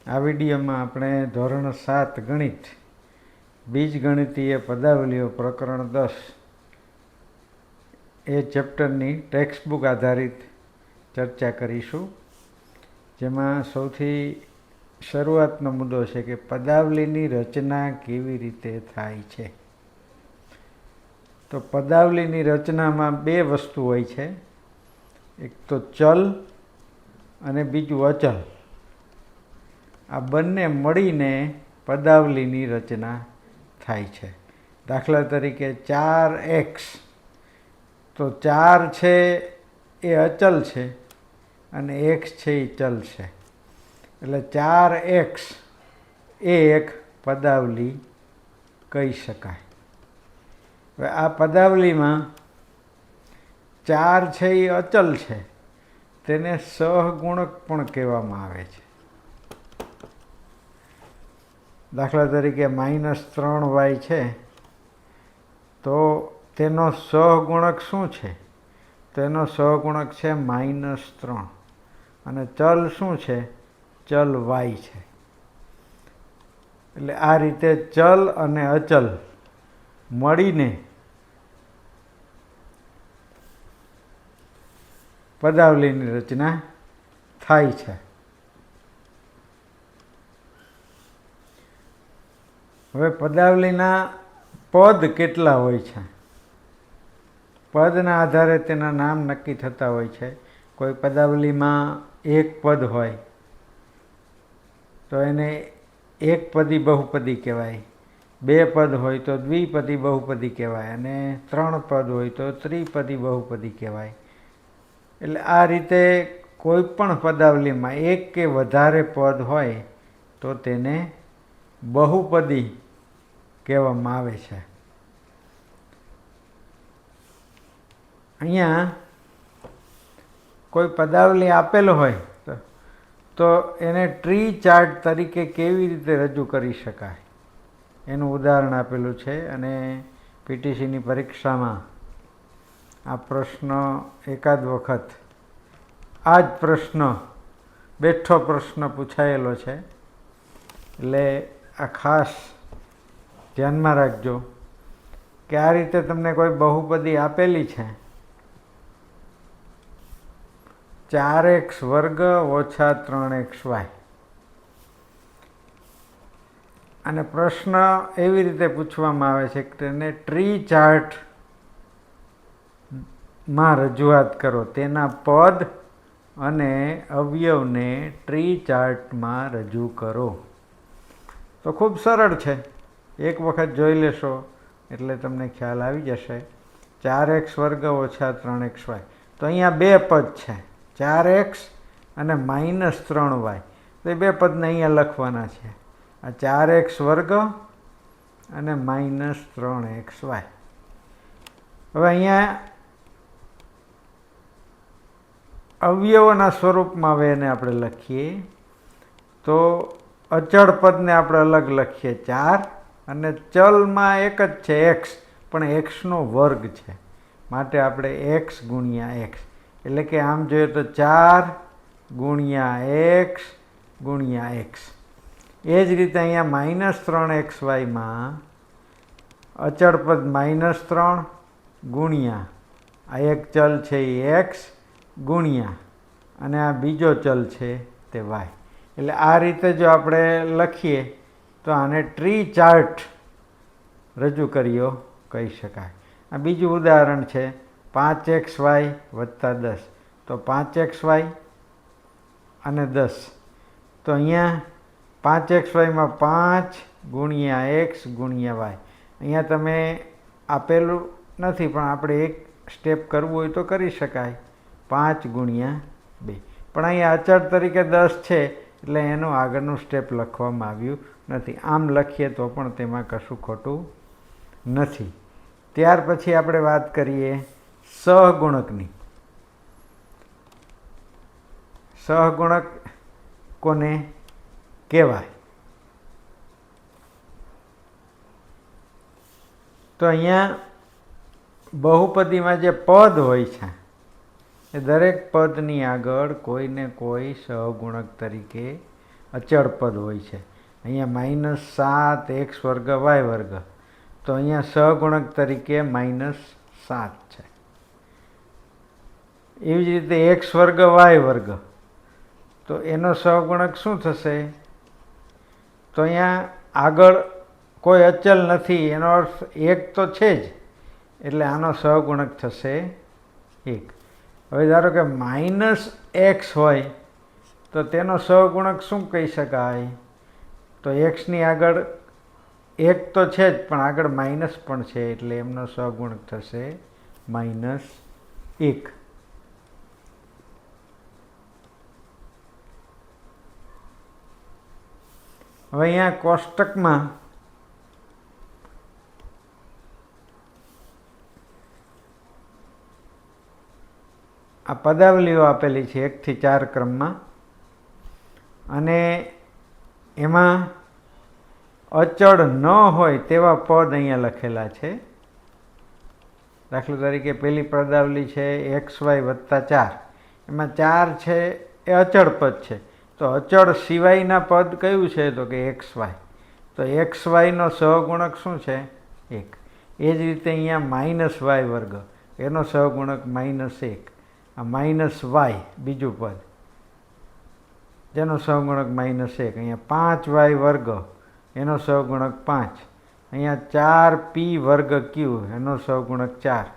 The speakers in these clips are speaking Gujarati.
આ વિડીયોમાં આપણે ધોરણ 7 ગણિત બીજગણિતીય પદાવલીઓ પ્રકરણ 10 એ ચેપ્ટરની ટેક્સ્ટબુક આધારિત ચર્ચા કરીશું, જેમાં સૌથી શરૂઆતનો મુદ્દો છે કે પદાવલીની રચના કેવી રીતે થાય છે. તો પદાવલીની રચનામાં બે વસ્તુ હોય છે, એક તો ચલ અને બીજું અચલ. આ બંને મળીને પદાવલીની રચના થાય છે. દાખલા તરીકે 4x, તો 4 છે એ અચલ છે અને x છે એ ચલ છે, એટલે 4x એ એક પદાવલી કહી શકાય. હવે આ પદાવલીમાં 4 છે એ અચલ છે, તેને સહગુણક પણ કહેવામાં આવે છે. દાખલા તરીકે -3y છે, તો તેનો સહગુણક શું છે? તેનો સહગુણક છે -3, અને ચલ શું છે? ચલ y છે. એટલે આ રીતે ચલ અને અચલ મળીને પદાવલીની રચના થાય છે. હવે પદાવલીના પદ કેટલા હોય છે? પદના આધારે તેના નામ નક્કી થતા હોય છે. કોઈ પદાવલીમાં એક પદ હોય તો એને એકપદી બહુપદી કહેવાય, 2 પદ હોય તો દ્વિપદી બહુપદી કહેવાય, અને 3 પદ હોય તો ત્રિપદી બહુપદી કહેવાય. એટલે આ રીતે કોઈ પણ પદાવલીમાં એક કે વધારે પદ હોય તો તેને બહુપદી કહેવામાં આવે છે. અહીંયા કોઈ પદાવલી આપેલ હોય તો એને ટ્રી ચાર્ટ તરીકે કેવી રીતે રજૂ કરી શકાય એનું ઉદાહરણ આપેલું છે, અને પીટીસીની પરીક્ષામાં આ પ્રશ્ન એકાદ વખત આ જ પ્રશ્ન બેઠો પ્રશ્ન પૂછાયેલો છે. એટલે આ ખાસ ધ્યાનમાં રાખજો કે આ રીતે તમને કોઈ બહુપદી આપેલી છે, 4x વર્ગ ઓછા 3xy, અને પ્રશ્ન એવી રીતે પૂછવામાં આવે છે કે તેને ટ્રી ચાર્ટમાં રજૂઆત કરો, તેના પદ અને અવયવને ટ્રી ચાર્ટમાં રજૂ કરો. તો ખૂબ સરળ છે, એક વખત જોઈ લેશો એટલે તમને ખ્યાલ આવી જશે. 4x વર્ગ ઓછા 3xy, તો અહીંયા બે પદ છે, 4x અને -3y. તો એ બે પદને અહીંયા લખવાના છે, આ 4x વર્ગ અને -3xy. હવે અહીંયા અવયવોના સ્વરૂપમાં હવે એને આપણે લખીએ તો અચળ પદને આપણે અલગ લખીએ 4, અને ચલમાં એક જ છે x, પણ xનો વર્ગ છે, માટે આપણે x ગુણ્યા x, એટલે કે આમ જોઈએ તો 4 ગુણ્યા x ગુણ્યા x. એ જ રીતે અહીંયા -3xyમાં અચળ પદ -3 ગુણ્યા આ એક ચલ છે એ x ગુણ્યા અને આ બીજો ચલ છે તે y. એટલે આ રીતે જો આપણે લખીએ તો આને ટ્રી ચાર્ટ રજૂ કર્યો કહી શકાય. આ બીજું ઉદાહરણ છે 5xy વત્તા 10, તો 5xy અને 10, તો અહીંયા 5xyમાં 5 ગુણ્યા x ગુણ્યા y. અહીંયા તમે આપેલું નથી, પણ આપણે એક સ્ટેપ કરવું હોય તો કરી શકાય, 5 ગુણ્યા 2. પણ અહીંયા અચળ તરીકે 10 છે એટલે એનું આગળનું સ્ટેપ લખવામાં આવ્યું નથી. આમ લખીએ તો પણ તેમાં કશું ખોટું નથી. ત્યાર પછી આપણે વાત કરીએ સહગુણકની. સહગુણક કોને કહેવાય? તો અહીંયા બહુપદીમાં જે પદ હોય છે એ દરેક પદની આગળ કોઈને કોઈ સહગુણક તરીકે અચળ પદ હોય છે. અહીંયા -7 x² y², તો અહીંયા સહગુણક તરીકે -7 છે. એવી જ રીતે x² y², તો એનો સહગુણક શું થશે? તો અહીંયા આગળ કોઈ અચલ નથી, એનો અર્થ 1 તો છે જ, એટલે આનો સહગુણક થશે 1. હવે ધારો કે -x હોય તો તેનો સહગુણક શું કહી શકાય? તો xની આગળ 1 તો છે જ, પણ આગળ માઇનસ પણ છે, એટલે એમનો સહગુણક થશે -1. હવે અહીંયા કોષ્ટકમાં આ પદાવલીઓ આપેલી છે 1 થી 4 ક્રમમાં, અને એમાં અચળ ન હોય તેવા પદ અહીંયા લખેલા છે. દાખલા તરીકે પેલી પદાવલી છે xy + 4, એમાં 4 છે એ અચળ પદ છે. તો અચળ સિવાયના પદ કયું છે? તો કે xy. તો xyનો સહગુણક શું છે? 1. એ જ રીતે અહીંયા -y², એનો સહગુણક -1. આ -y બીજું પદ, જેનો સહગુણક -1. અહીંયા 5y², એનો સહગુણક 5. અહીંયા 4p²q, એનો સહગુણક 4.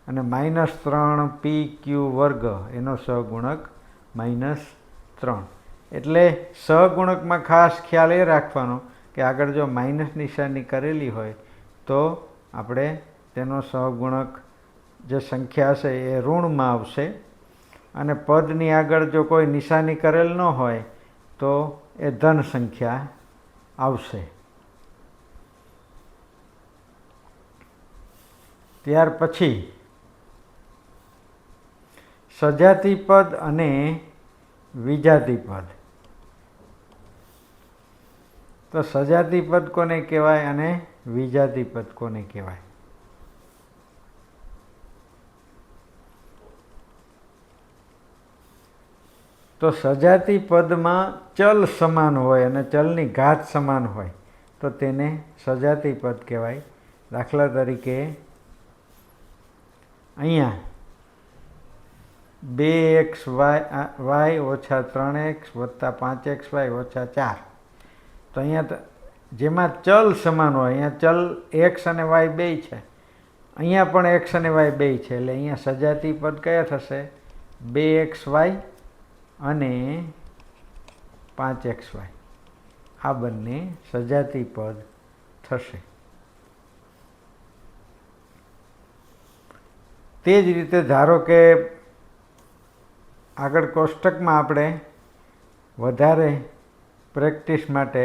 અને -3pq², એનો સહગુણક -3. એટલે સહગુણકમાં ખાસ ખ્યાલ એ રાખવાનો કે આગળ જો માઇનસ નિશાની કરેલી હોય તો આપણે તેનો સહગુણક જે સંખ્યા હશે એ ઋણમાં આવશે, અને પદની આગળ જો કોઈ નિશાની કરેલ ન હોય તો એ ધન સંખ્યા આવશે. ત્યાર પછી સજાતી પદ અને વિજાતી પદ. તો સજાતી પદ કોને કહેવાય અને વિજાતી પદ કોને કહેવાય? તો સજાતી પદમાં ચલ સમાન હોય અને ચલની ઘાત સમાન હોય તો તેને સજાતી પદ કહેવાય. દાખલા તરીકે અહીંયા 2xy - 3x + 5xy - 4, તો અહીંયા જેમાં ચલ સમાન હોય, અહીંયા ચલ x અને y બે છે, અહીંયા પણ x અને y બે છે, એટલે અહીંયા સજાતી પદ કયા થશે? 2xy અને 5xy. આ બંને સજાતી પદ થશે. તે જ રીતે ધારો કે આગળ કોષ્ટકમાં આપણે વધારે પ્રેક્ટિસ માટે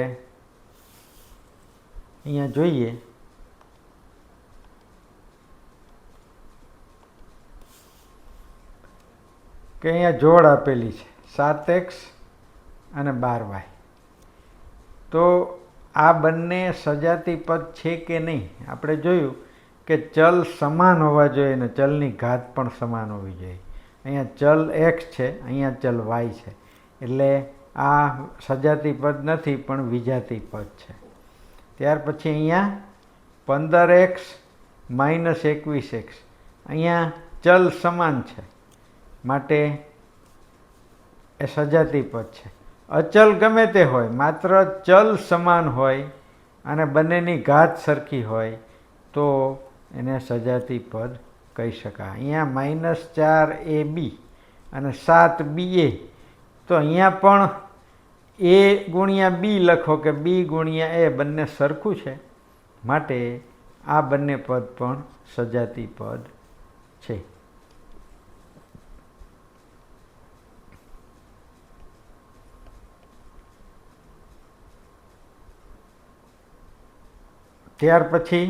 અહીંયા જોઈએ કે અહીંયા જોડ આપેલી છે 7x અને 12y. તો આ બંને સજાતી પદ છે કે નહીં? આપણે જોયું કે ચલ સમાન હોવા જોઈએ અને ચલની ઘાત પણ સમાન હોવી જોઈએ. અહીંયા ચલ x છે, અહીંયા ચલ y છે, એટલે આ સજાતી પદ નથી પણ વિજાતી પદ છે. ત્યાર પછી અહીંયા 15x - 21x, અહીંયા ચલ સમાન છે માટે એ સજાતી પદ છે. અચલ ગમે તે હોય, માત્ર ચલ સમાન હોય અને બંનેની ઘાત સરખી હોય તો એને સજાતી પદ કહી શકાય. અહીંયા -4ab અને 7ba, તો અહીંયા પણ a × b લખો કે b × a, બંને સરખું છે માટે આ બંને પદ પણ સજાતી પદ છે. ત્યાર પછી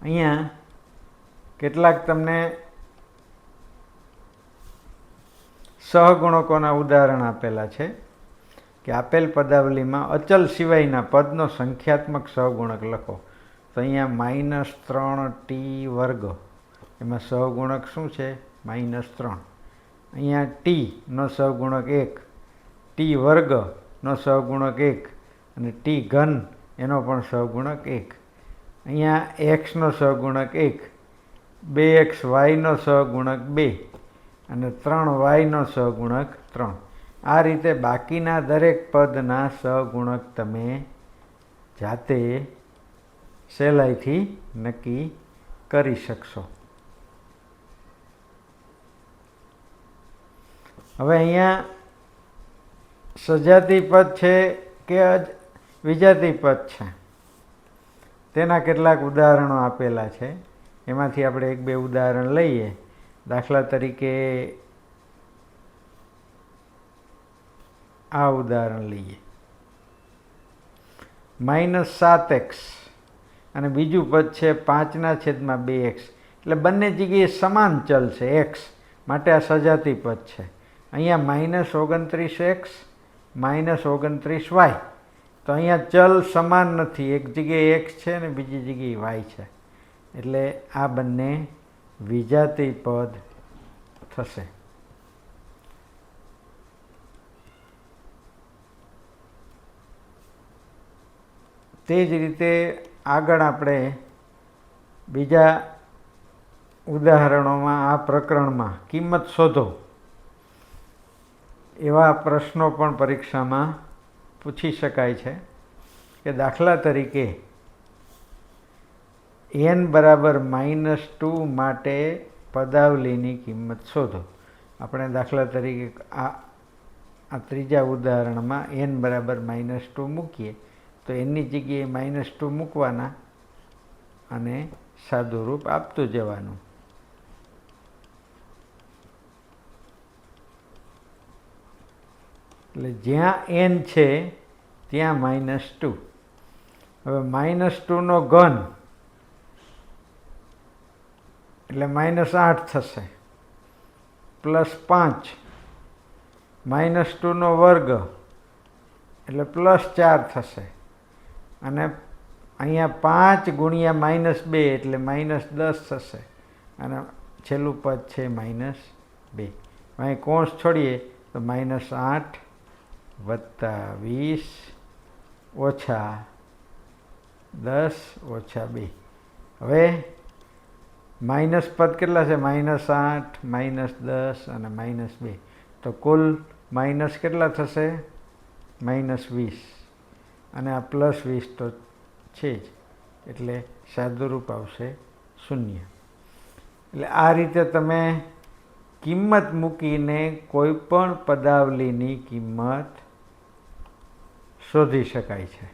અહીંયા કેટલાક તમને સહગુણકોના ઉદાહરણ આપેલા છે કે આપેલ પદાવલીમાં અચલ સિવાયના પદનો સંખ્યાત્મક સહગુણક લખો. તો અહીંયા -3t², એમાં સહગુણક શું છે? -3. અહીંયા t નો સહગુણક 1, t² નો સહગુણક 1 અને ટી ઘન એનો પણ સહગુણક 1. અહીંયા એક્સનો સહગુણક 1, 2xyનો સહગુણક 2 અને 3yનો સહગુણક 3. આ રીતે બાકીના દરેક પદના સહગુણક તમે જાતે સહેલાઈથી નક્કી કરી શકશો. હવે અહીંયા સજાતી પદ છે કે વિજાતી પદ છે તેના કેટલાક ઉદાહરણો આપેલા છે. એમાંથી આપણે 1-2 ઉદાહરણ લઈએ. દાખલા તરીકે આ ઉદાહરણ લઈએ, -7x અને બીજું પદ છે 5/2x. એટલે બંને જગ્યાએ સમાન ચલ છે x, માટે આ સજાતી પદ છે. અહીંયા -29x -29y, તો અહીંયા ચલ સમાન નથી, એક જગ્યાએ x છે ને બીજી જગ્યાએ y છે, એટલે આ બંને વિજાતી પદ થશે. તે જ રીતે આગળ આપણે બીજા ઉદાહરણોમાં આ પ્રકરણમાં કિંમત શોધો એવા પ્રશ્નો પણ પરીક્ષામાં પૂછી શકાય છે. કે દાખલા તરીકે n બરાબર -2 માટે પદાવલીની કિંમત શોધો. આપણે દાખલા તરીકે આ ત્રીજા ઉદાહરણમાં n બરાબર -2 મૂકીએ તો એની જગ્યાએ -2 મૂકવાના અને સાદું રૂપ આપતું જવાનું. એટલે જ્યાં n છે ત્યાં -2. હવે -2નો ઘન એટલે -8 થશે, +5, -2નો વર્ગ એટલે +4 થશે, અને અહીંયા 5 ગુણ્યા -2 એટલે -10 થશે, અને છેલ્લું પદ છે -2. અહીં કૌંસ છોડીએ તો -8 + 20 ઓછા 10 ઓછા 2. હવે માઇનસ પદ કેટલા છે? -8, -10 અને -2. તો કુલ માઇનસ કેટલા થશે? -20, અને આ +20 તો છે જ, એટલે સાદુરૂપ આવશે 0. એટલે આ રીતે તમે કિંમત મૂકીને કોઈ પણ પદાવલીની કિંમત શોધી શકાય છે.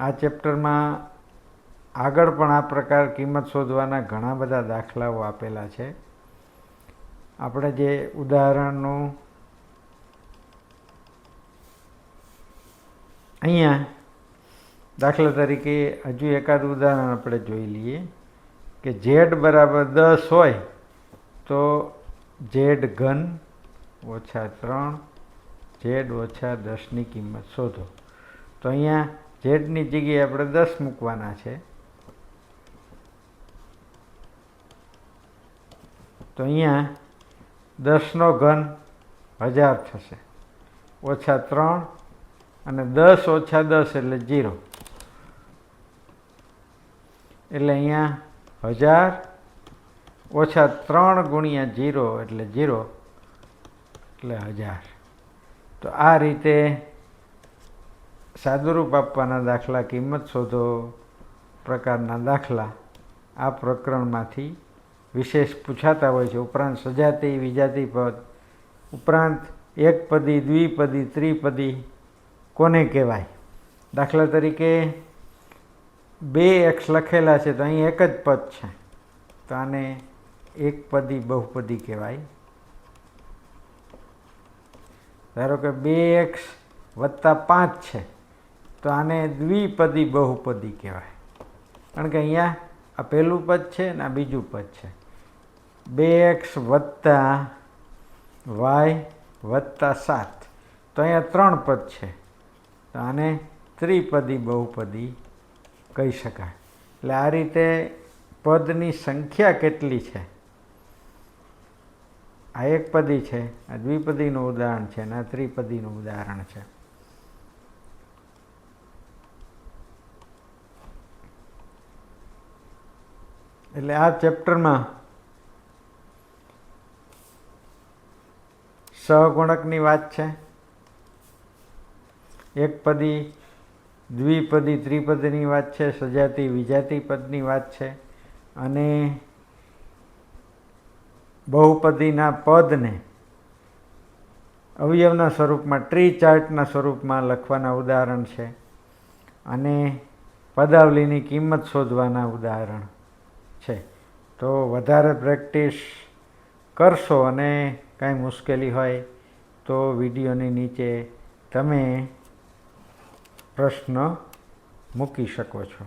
આ ચેપ્ટરમાં આગળ પણ આ પ્રકાર કિંમત શોધવાના ઘણા બધા દાખલાઓ આપેલા છે. આપણે જે ઉદાહરણનું અહીંયા દાખલા તરીકે હજુ એકાદ ઉદાહરણ આપણે જોઈ લઈએ કે z બરાબર 10 હોય તો z ઘન ઓછા 3 z ઓછા 10ની કિંમત શોધો. તો અહીંયા ઝેડની જગ્યાએ આપણે 10 મૂકવાના છે. તો અહીંયા 10નો ઘન 1000 થશે, ઓછા 3, અને 10 ઓછા 10 એટલે 0. એટલે અહીંયા 1000 ઓછા 3 ગુણ્યા 0 એટલે 0, એટલે 1000. તો આ રીતે સાદુરૂપ આપવાના દાખલા, કિંમત શોધો પ્રકારના દાખલા આ પ્રકરણમાંથી વિશેષ પૂછાતા હોય છે. ઉપરાંત સજાતી, વિજાતી પદ ઉપરાંત એકપદી, દ્વિપદી, ત્રિપદી કોને કહેવાય? દાખલા તરીકે 2x લખેલા છે તો અહીં એક જ પદ છે, તો આને એકપદી બહુપદી કહેવાય. ધારો કે 2x વત્તા 5 છે તો આને દ્વિપદી બહુપદી કહેવાય, કારણ કે અહીંયા આ પહેલું પદ છે ને આ બીજું પદ છે. 2x વત્તા y વત્તા 7, તો અહીંયા 3 પદ છે, તો આને ત્રિપદી બહુપદી કહી શકાય. એટલે આ રીતે પદની સંખ્યા કેટલી છે આ એકપદી છે, આ દ્વિપદીનું ઉદાહરણ છે અને આ ત્રિપદીનું ઉદાહરણ છે. એટલે આ ચેપ્ટરમાં સહગુણકની વાત છે, એકપદી દ્વિપદી ત્રિપદીની વાત છે, સજાતી વિજાતી પદની વાત છે અને બહુપદીના પદને અવયવના સ્વરૂપમાં ટ્રી ચાર્ટના સ્વરૂપમાં લખવાના ઉદાહરણ છે અને પદાવલીની કિંમત શોધવાના ઉદાહરણ છે. તો વધારે પ્રેક્ટિસ કરશો અને કાંઈ મુશ્કેલી હોય તો વિડીયોની નીચે તમે પ્રશ્ન મૂકી શકો છો.